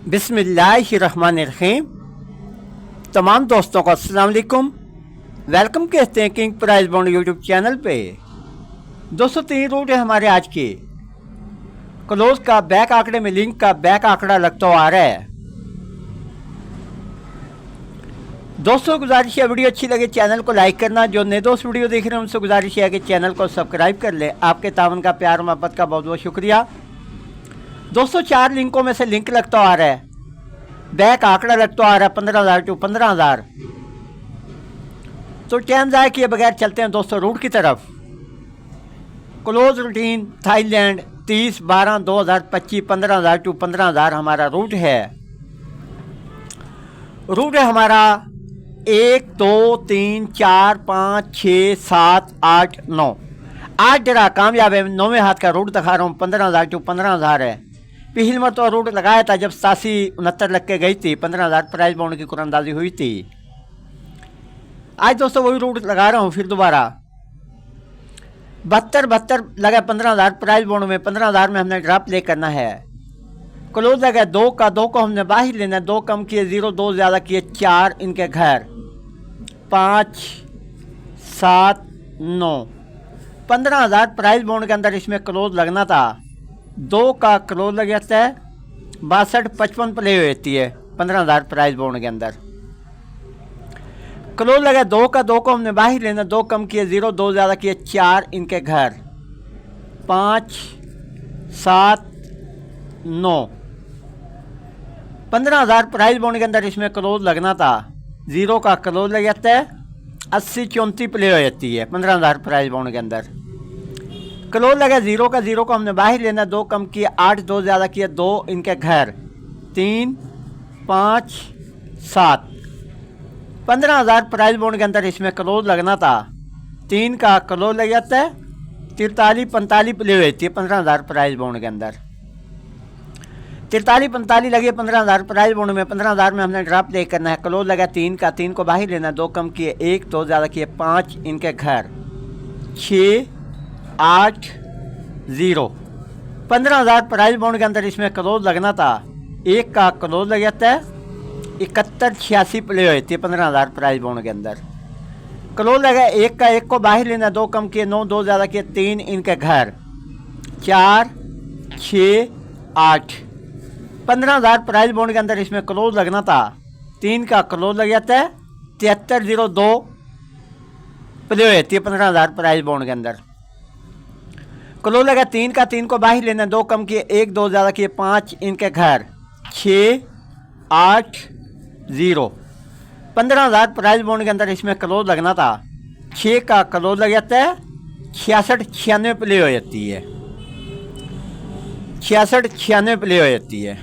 बिस्मिल्लाहिर्रहमानिर्रहीम। तमाम दोस्तों को अस्सलाम वालेकुम। वेलकम कहते हैं king price bond YouTube channel पे। दोस्तों 3 रूट है हमारे आज के। क्लोज का बैक आंकड़े में लिंक का बैक आंकड़ा लगता आ रहा है। दोस्तों गुजारिश है वीडियो अच्छी लगे चैनल को लाइक करना। जो नए दोस्त वीडियो देख रहे हैं उनसे गुजारिश है कि चैनल को सब्सक्राइब कर ले। आपके तावन का प्यार मोहब्बत का बहुत बहुत शुक्रिया। दोस्तों 4 लिंकों में से लिंक लगता आ रहा है, बैक आंकड़ा लगता आ रहा है 15,000 टू 15,000। तो टाइम ज़ाया किए बगैर चलते हैं दोस्तों रूट की तरफ। क्लोज रूटीन थाईलैंड 30/12/2025 15,000 टू 15,000 हमारा रूट है। रूट है हमारा 1 2 3 4 5 6 7 8 9। 8 जरा कामयाब है। 9वें हाथ का रूट दिखा रहा हूँ 15,000 टू 15,000 है। पिछली मर तो रूट लगाया था जब 87-69 लग के गई थी, 15,000 प्राइस बाउंड की कुरानदाजी हुई थी। आज दोस्तों वही रूट लगा रहा हूँ फिर दोबारा। 72 लगा 15,000 प्राइस बाउंड में। 15,000 में हमने ड्रॉप प्ले करना है। क्लोज लगा 2 का 2 को हमने बाहर लेना है। 2 कम किए 0, 2 ज़्यादा किए 4 इनके घर 5 7 9। 15,000 प्राइस बाउंड के अंदर इसमें क्लोज लगना था। 2 का क्लोज लग जाता है 62-55 प्ले होती है 15,000 प्राइस बाउंड के अंदर। क्लोज लगा 2 का 2 को हमने बाहर लेना। 2 कम किए 0, 2 ज़्यादा किए 4 इनके घर 5 7 9। 15,000 प्राइस बाउंड के अंदर इसमें क्लोज लगना था। 0 का क्लोज लग जाता है 80-34 प्ले हो जाती है 15,000 प्राइस बाउंड के अंदर। क्लोज लगा 0 का 0 को हमने बाहर लेना। 2 कम किए 8, 2 ज़्यादा किए 2 इनके घर 3 5 7। 15,000 प्राइस बाउंड के अंदर इसमें क्लोज लगना था। 3 का क्लोज लग जाता है 43-45 प्ले होती है 15,000 प्राइस बाउंड के अंदर। 43-45 लगे 15,000 प्राइस बाउंड में। 15,000 में हमने ड्रॉप प्ले करना है। क्लोज लगा 3 का 3 को बाहर लेना। 2 कम किए 1, 2 ज़्यादा किए 5 इनके घर 6 8 0। 15,000 प्राइस बाउंड के अंदर इसमें क्लोज लगना था। 1 का क्लोज लग जाता है 71-86 प्ले होती है 15,000 प्राइस बाउंड के अंदर। क्लोज लगा 1 का 1 को बाहर लेना। 2 कम किए 9, 2 ज़्यादा किए 3 इनके घर 4 6 8। 15,000 प्राइस बाउंड के अंदर इसमें क्लोज लगना था। 3 का क्लोज लग जाता है 73-02 प्ले होती है 15,000 प्राइस बाउंड के अंदर। क्लोज लगा 3 का 3 को बाहर लेना। 2 कम किए 1, 2 ज़्यादा किए 5 इनके घर 6 8 0। 15,000 प्राइस बाउंड के अंदर इसमें क्लोज लगना था। 6 का क्लोज लग जाता है 66-96 प्ले हो जाती है 66-96 प्ले हो जाती है।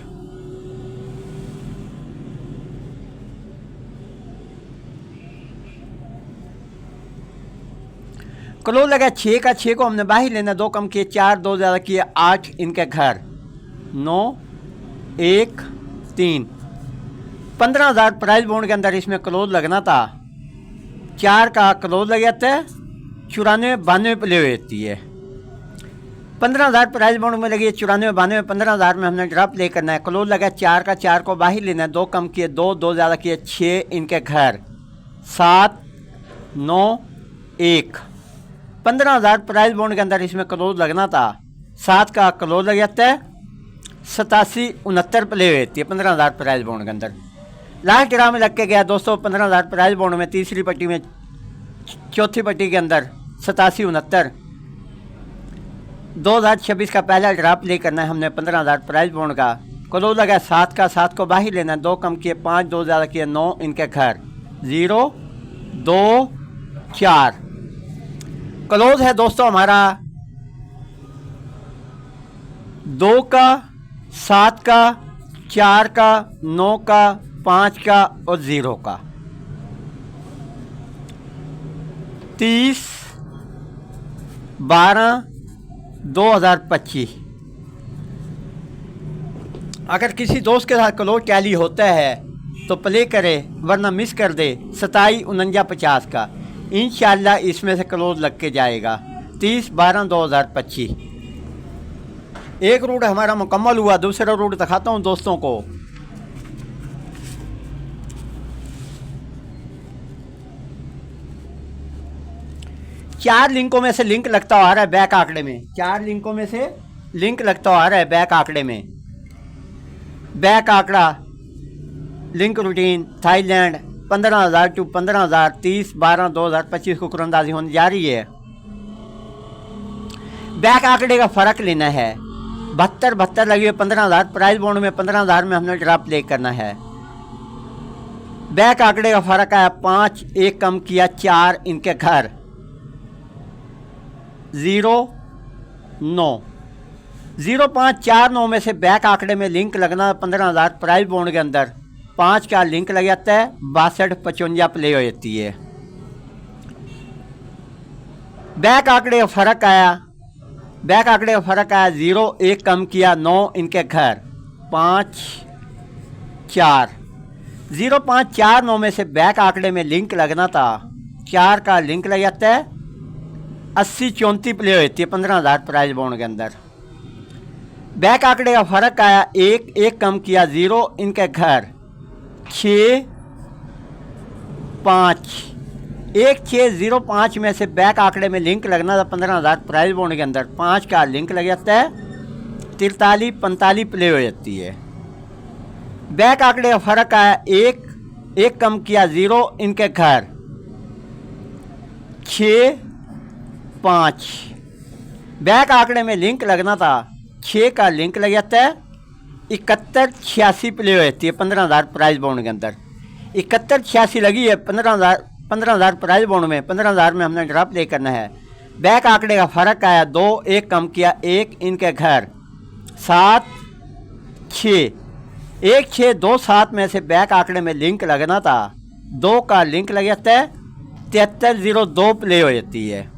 क्लोज लगा 6 का 6 को हमने बाहर लेना। 2 कम किए 4, 2 ज़्यादा किए 8 इनके घर 9 1 3। 15,000 प्राइस बाउंड के अंदर इसमें क्लोज लगना था। 4 का क्लोज लग जाता है 94-92 प्ले होती है 15,000 प्राइस बाउंड में लगी 94-92। 15,000 में हमने ड्रॉप प्ले करना है। क्लोज लगा 4 का 4 को बाहर लेना है। 2 कम किए 2, 2 ज़्यादा किए 6 इनके घर 7 9 1। 15,000 प्राइस बाउंड के अंदर इसमें क्लोज लगना था। 7 का क्लोज लग जाता है 87-69 प्ले होती है 15,000 प्राइस बाउंड के अंदर। लास्ट ड्रा में लग के गया दोस्तों 15,000 प्राइस बाउंड में। तीसरी पट्टी में चौथी पट्टी के अंदर 87-69। 2026 का पहला ड्रा प्ले करना है हमने 15,000 प्राइस बाउंड का। क्लोज लगा 7 का 7 को बाहर लेना। 2 कम किए 5, 2 ज़्यादा किए 9 इनके घर 0 2 4। क्लोज है दोस्तों हमारा 2 का 7 का 4 का 9 का 5 का और 0 का। 30/12/2025। अगर किसी दोस्त के साथ क्लोज टैली होता है तो प्ले करे वरना मिस कर दे 27-49-50 का। इंशाल्लाह इसमें से क्लोज लग के जाएगा 30/12/2025। एक रूट हमारा मुकम्मल हुआ। दूसरा रूट दिखाता हूँ दोस्तों को। 4 लिंकों में से लिंक लगता हुआ आ रहा है बैक आंकड़े में, 4 लिंकों में से लिंक लगता हुआ आ रहा है बैक आंकड़े में। बैक आंकड़ा लिंक रूटीन थाईलैंड 15,000 टू 15,000 30/12/2025 को कुरंदाजी होने जा रही है। बैक आंकड़े का फ़र्क लेना है। 72 लगी हुई 15,000, प्राइस बॉन्ड में 15,000 में हमने ड्रॉप प्ले करना है। बैक आंकड़े का फ़र्क आया 5, 1 कम किया 4 इनके घर 0,9 0,549 में से बैक आंकड़े में लिंक लगना 15,000 प्राइस बॉन्ड के अंदर 5 का लिंक लग जाता है 62,55 प्ले हो जाती है। बैक आंकड़े का फ़र्क आया, बैक आंकड़े का फ़र्क आया 0, 1 कम किया 9 इनके घर 5, 4 0,549 में से बैक आंकड़े में लिंक लगना था 4 का लिंक लग जाता है 80,34 प्ले हो जाती है 15,000 प्राइस बॉन्ड के अंदर। बैक आंकड़े का फ़र्क आया 1 कम किया 0 इनके घर 6, 5 1605 में से बैक आंकड़े में लिंक लगना था 15,000 प्राइस बॉन्ड के अंदर 5 का लिंक लग जाता है 43-45 प्ले हो जाती है। बैक आंकड़े का फ़र्क आया 1 कम किया 0 इनके घर 6, 5 बैक आंकड़े में लिंक लगना था 6 का लिंक लग जाता है 71-86 प्ले हो जाती है 15,000 प्राइस बॉन्ड के अंदर। 71-86 लगी है 15,000 प्राइस बॉन्ड में 15,000 में हमने ड्रॉप प्ले करना है। बैक आंकड़े का फ़र्क आया 2, 1 कम किया 1 इनके घर 7, 6 1, 6, 2, 7 में से बैक आंकड़े में लिंक लगना था 2 का लिंक लग जाता है 7302 प्ले हो जाती है।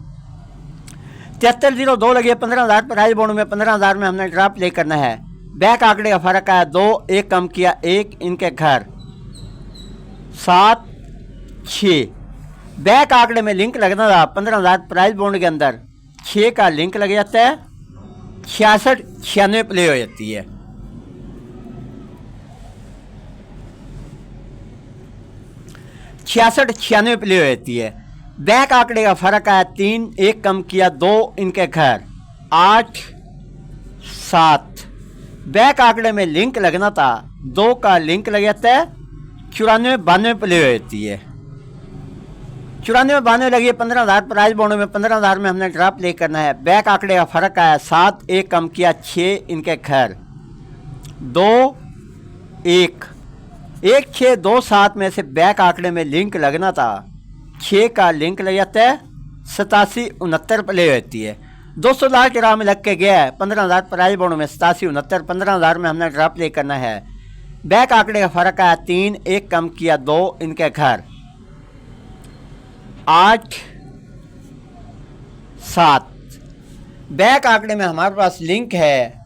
7302 लगी है 15,000 प्राइस बॉन्ड में 15,000 में हमने ड्रॉप प्ले करना है। बैक आंकड़े का फ़र्क आया 2, 1 कम किया 1 इनके घर 7, 6 बैक आंकड़े में लिंक लगना था 15,000 प्राइस बॉन्ड के अंदर 6 का लिंक लग जाता है 66-96 प्ले हो जाती है। छियासठ प्ले हो जाती है। बैक आंकड़े का फ़र्क आया 3, 1 कम किया 2 इनके घर 8, 7 बैक आंकड़े में लिंक लगना था 2 का लिंक लग जाता है 94-92 प्ले हो जाती है। 94-92 लगी है 15,000 प्राइस बॉन्ड में 15,000 में हमने ड्रॉप प्ले करना है। बैक आंकड़े का फ़र्क आया 7, 1 कम किया 6 इनके घर 2, 1 6, 2, 7 में से बैक आंकड़े में लिंक लगना था 6 का लिंक लग जाता है 87-69 प्ले हो जाती है। 200 लाख राह में लग के गया है 15,000 प्राइस बॉन्ड में 87-69 15,000 में हमने ड्रॉप प्ले करना है। बैक आंकड़े का फ़र्क आया 3, 1 कम किया 2 इनके घर 8, 7 बैक आंकड़े में हमारे पास लिंक है,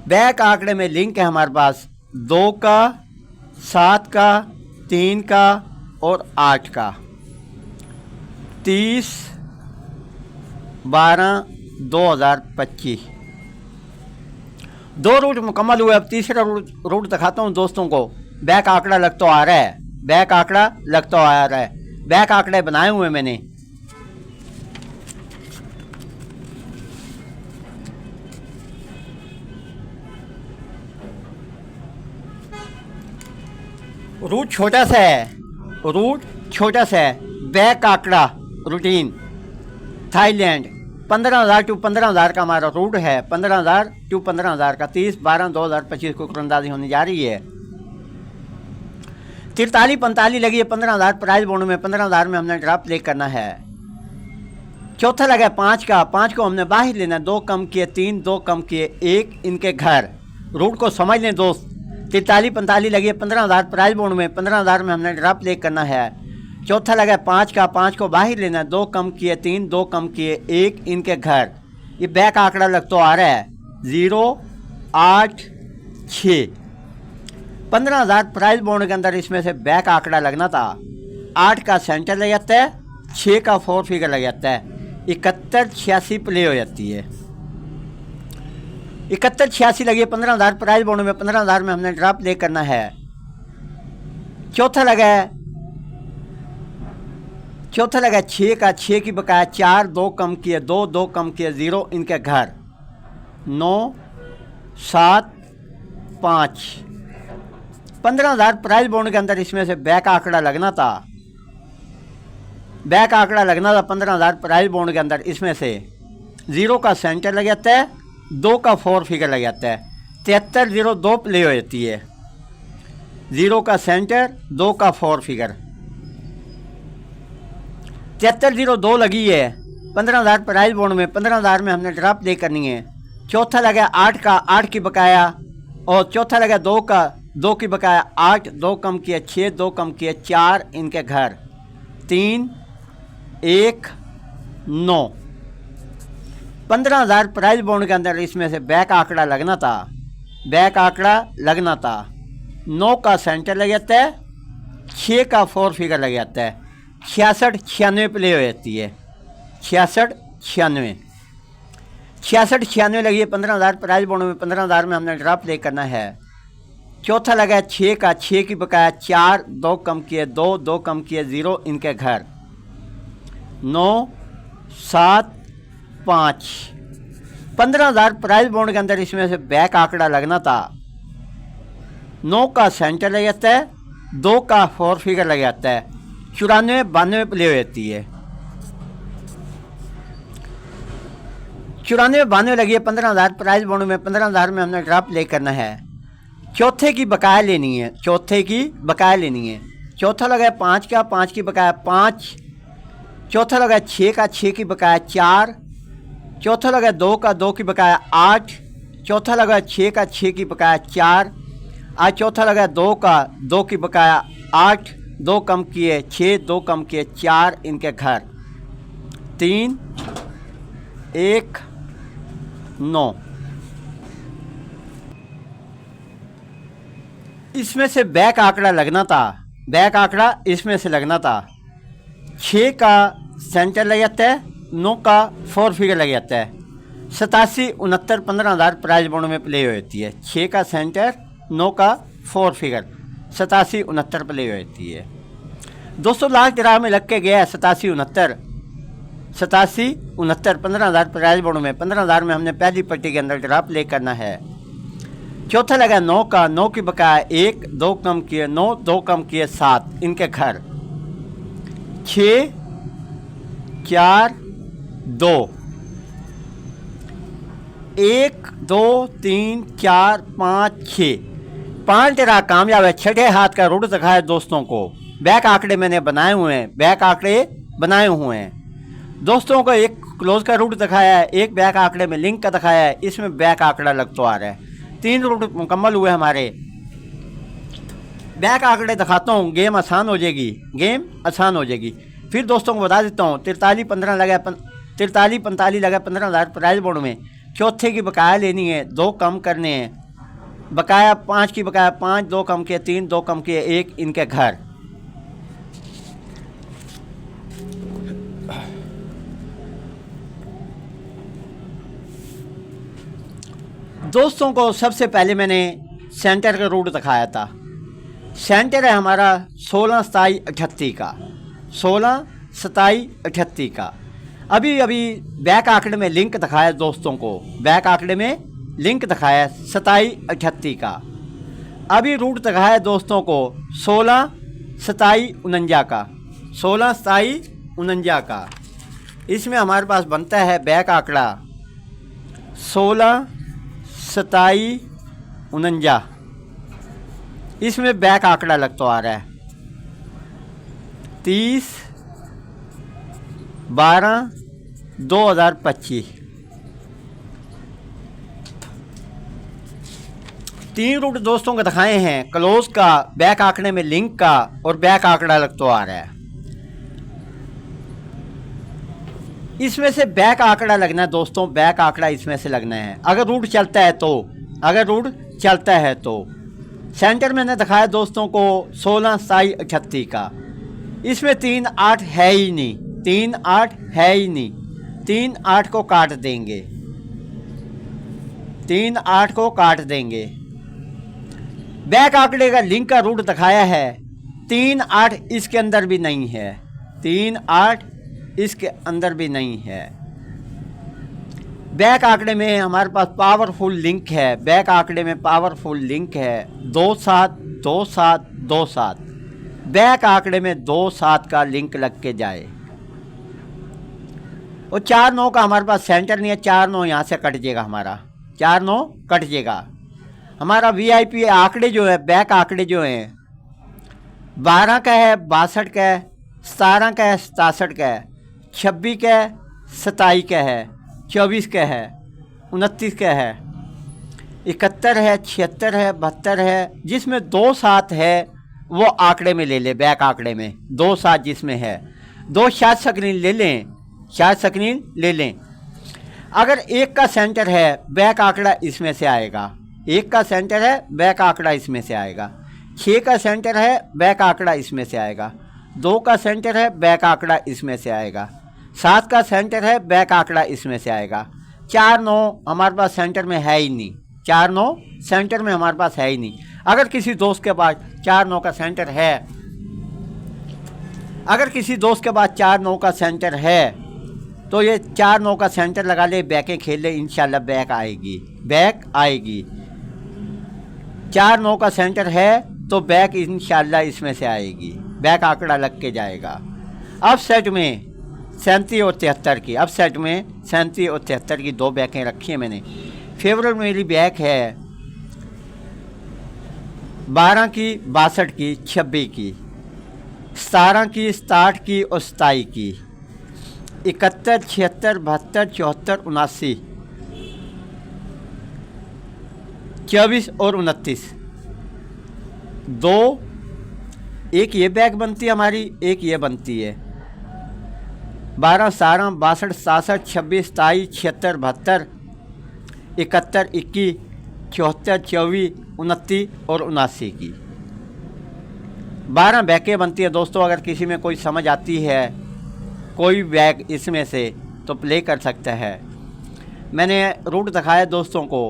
बैक आंकड़े में लिंक है हमारे पास 2 का, 7 का, 3 का और 8 का 30/12/2025 2 रूट मुकम्मल हुए। अब तीसरा रूट दिखाता हूँ दोस्तों को। बैक आंकड़ा लगता आ रहा है, बैक आंकड़ा लगता आ रहा है। बैक आंकड़े बनाए हुए मैंने। रूट छोटा सा है, रूट छोटा सा है। बैक आंकड़ा रूटीन थाईलैंड 15,000 टू 15,000 का हमारा रूट है। 15,000 टू 15,000 का 30/12/2025 को कुरंदाजी होने जा रही है। 43-45 लगी है 15,000 प्राइस बॉन्ड में 15,000 में हमने ड्रॉप प्ले करना है। चौथा लगा 5 का, 5 को हमने बाहर लेना। 2 कम किए 3, 2 कम किए 1 इनके घर। रूट को समझ लें दोस्त। 43-45 लगी है 15,000 प्राइस बॉन्ड में 15,000 में हमने ड्रॉप प्ले करना है। चौथा लगा 5 का, 5 को बाहर लेना। 2 कम किए 3, 2 कम किए 1 इनके घर। ये बैक आंकड़ा लग तो आ रहा है 0, 8, 6 15,000 प्राइस बॉन्ड के अंदर इसमें से बैक आंकड़ा लगना था। 8 का सेंटर लग जाता है, 6 का 4 फिगर लग जाता है। 71-86 प्ले हो जाती है। 71-86 लगी है 15,000 प्राइस बॉन्ड में 15,000 में हमने ड्रॉप प्ले करना है। चौथा लगा है चौथा लगा 6 का 6 की बकाया 4, 2 कम किए 2, 2 कम किए 0 इनके घर 9, 7, 5। 15,000 प्राइज बॉन्ड के अंदर इसमें से बैक आंकड़ा लगना था। बैक आंकड़ा लगना था 15,000 प्राइज बॉन्ड के अंदर। इसमें से 0 का सेंटर लग जाता है, 2 का 4 फिगर लग जाता है। 73 0 2 प्ले हो जाती है। 0 का सेंटर, 2 का 4 फिगर। 73 0 2 लगी है 15,000 प्राइज बॉन्ड में। 15,000 में हमने ड्राफ्ट दे करनी है। चौथा लगा 8 का 8 की बकाया, और चौथा लगा 2 का 2 की बकाया 8, 2 कम किए 6, 2 कम किए 4 इनके घर 3, 1, 9। 15,000 प्राइज बॉन्ड के अंदर इसमें से बैक आंकड़ा लगना था। बैक आंकड़ा लगना था। 9 का सेंटर लग जाता है, 6 का 4 फिगर लग जाता है। 66 96 प्ले हो जाती है। 66 96 66 96 लगी है 15,000 प्राइज बॉन्ड में। 15,000 में हमने ड्राफ्ट प्ले करना है। चौथा लगा 6 का 6 की बकाया 4, 2 कम किए 2, 2 कम किए 0 इनके घर 9, 7, 5। 15,000 प्राइज बॉन्ड के अंदर इसमें से बैक आंकड़ा लगना था। 9 का सेंटर लग जाता है, 2 का 4 फिगर लग जाता है। 94 92 प्ले हो जाती है। 94 92 लगी है 15,000 प्राइज बॉन्ड में। 15,000 में हमने ड्राफ्ट प्ले करना है। चौथे की बकाया लेनी है। चौथे की बकाया लेनी है। चौथा लगा 5 का 5 की बकाया 5। चौथा लगा 6 का 6 की बकाया 4। चौथा लगा 2 का 2 की बकाया 8। चौथा लगा 6 का 6 की बकाया 4। आज चौथा लगा 2 का 2 की बकाया 8, 2 कम किए 6, 2 कम किए 4 इनके घर 3, 1, 9। इसमें से बैक आंकड़ा लगना था। बैक आंकड़ा इसमें से लगना था। 6 का सेंटर लग जाता है, 9 का 4 फिगर लग जाता है। 87 69 15,000 प्राइज बॉन्ड में प्ले हो जाती है। 6 का सेंटर, 9 का 4 फिगर 87 69 प्ले हो जाती है। 200 लाख ग्राह में लग के गया है 87 69 15,000 प्राइज बॉन्ड में। 15,000 में हमने पहली पट्टी के अंदर ड्राफ्ट प्ले करना है। चौथा लगा 9 का 9 की बकाया 1, 2 कम किए 9, 2 कम किए 7 इनके घर 6, 4, 2 1, 2, 3, 4, 5, 6 5 टेरा कामयाब है। छठे हाथ का रूट दिखाया दोस्तों को। बैक आंकड़े मैंने बनाए हुए हैं। बैक आंकड़े बनाए हुए हैं दोस्तों को। एक क्लोज का रूट दिखाया है, एक बैक आंकड़े में लिंक का दिखाया है। इसमें बैक आंकड़ा लग तो आ रहा है। 3 रूट मुकम्मल हुए हमारे। बैक आंकड़े दिखाता हूँ, गेम आसान हो जाएगी। गेम आसान हो जाएगी। फिर दोस्तों को बता देता हूँ 43 15 लगा 43 45 लगा 15,000 प्राइज बोर्ड में। चौथे की बकाया लेनी है, 2 कम करने हैं। बकाया 5 की बकाया 5, 2 कम किए 3, 2 कम किए 1 इनके घर। दोस्तों को सबसे पहले मैंने सेंटर का रूट दिखाया था। सेंटर है हमारा 16 27 38 का, 16 27 38 का। अभी बैक आंकड़े में लिंक दिखाया दोस्तों को। बैक आंकड़े में लिंक दिखाया 27 38 का। अभी रूट दिखाया दोस्तों को 16 27 49 का, 16 27 49 का। इसमें हमारे पास बनता है बैक आंकड़ा 16 27 49। इसमें बैक आंकड़ा लग तो आ रहा है 30 12 2025। 3 रूट दोस्तों को दिखाए हैं, क्लोज का, बैक आंकड़े में लिंक का और बैक आंकड़ा लग तो आ रहा है। इसमें से बैक आंकड़ा लगना है दोस्तों। बैक आंकड़ा इसमें से लगना है अगर रूट चलता है तो। अगर रूट चलता है तो सेंटर मैंने दिखाया दोस्तों को 16 27 38 का। इसमें 3 8 है ही नहीं, 3 8 है ही नहीं। 3 8 को काट देंगे, 3 8 को काट देंगे। बैक आंकड़े का लिंक का रूट दिखाया है 3 8 इसके अंदर भी नहीं है। 3 8 इसके अंदर भी नहीं है। बैक आंकड़े में हमारे पास पावरफुल लिंक है, बैक आंकड़े में पावरफुल लिंक है 2 7 2 7 2 7। बैक आंकड़े में 2 7 का लिंक लग के जाए। और 4 9 का हमारे पास सेंटर नहीं है, 4 9 यहाँ से कट जाएगा, हमारा 4 9 कट जाएगा। हमारा वीआईपी आंकड़े जो है, बैक आंकड़े जो हैं 12 का है, 62 का है, 17 का है, 67 का है, 26 का है, 27 का है, 24 का है, 29 का है, 71 है, 76 है, 72 है। जिसमें 2 7 है वो आंकड़े में ले ले, बैक आंकड़े में 2 7 जिसमें है 2 शायद स्क्रीन ले लें, शायद स्क्रीन ले लें। अगर 1 का सेंटर है बैक आंकड़ा इसमें से आएगा, 1 का सेंटर है बैक आंकड़ा इसमें से आएगा। 6 का सेंटर है बैक आंकड़ा इसमें से आएगा। 2 का सेंटर है बैक आंकड़ा इसमें से आएगा। 7 का सेंटर है बैक आंकड़ा इसमें से आएगा। 4 9 हमारे पास सेंटर में है ही नहीं, 4 9 सेंटर में हमारे पास है ही नहीं। अगर किसी दोस्त के पास 4 9 का सेंटर है, अगर किसी दोस्त के पास 4 9 का सेंटर है तो ये 4 9 का सेंटर लगा ले, बैकें खेल ले, इंशाल्लाह बैक आएगी, बैक आएगी। 4 9 का सेंटर है तो बैक इंशाल्लाह इसमें से आएगी, बैक आंकड़ा लग के जाएगा। अब सेट में 37 और 73 की, अब सेट में 37 और 73 की 2 बैकें रखी हैं मैंने। फेवरेट मेरी बैक है 12 की, 62 की, 26 की, 17 की, 67 की और 27 की, 71 76 72 74 79, 24 और 29। 2 एक ये बैग बनती है हमारी, एक ये बनती है। 12 17 62 67 26 27 76 72 71 21 74 24 29 और 79 की 12 बैकें बनती है। दोस्तों अगर किसी में कोई समझ आती है, कोई बैग इसमें से, तो प्ले कर सकता है। मैंने रूट दिखाया दोस्तों को।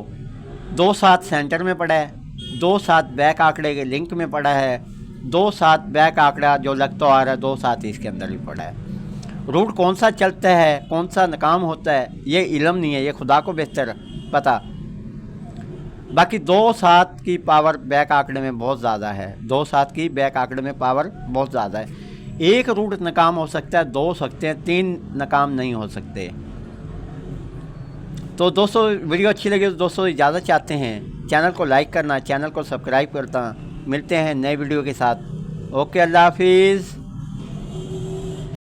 2 7 सेंटर में पड़ा है, 2 7 बैक आंकड़े के लिंक में पड़ा है, 2 7 बैक आंकड़ा जो लगता आ रहा है 2 7 इसके अंदर भी पड़ा है। रूट कौन सा चलता है, कौन सा नाकाम होता है, ये इल्म नहीं है, ये खुदा को बेहतर पता। बाकी 2 7 की पावर बैक आंकड़े में बहुत ज़्यादा है, 2 7 की बैक आंकड़े में पावर बहुत ज़्यादा है। एक रूट नाकाम हो सकता है, 2 हो सकते हैं, 3 नाकाम नहीं हो सकते। तो दोस्तों वीडियो अच्छी लगी तो दोस्तों इजाज़त चाहते हैं, चैनल को लाइक करना, चैनल को सब्सक्राइब करना। मिलते हैं नए वीडियो के साथ। ओके, अल्लाह हाफिज़।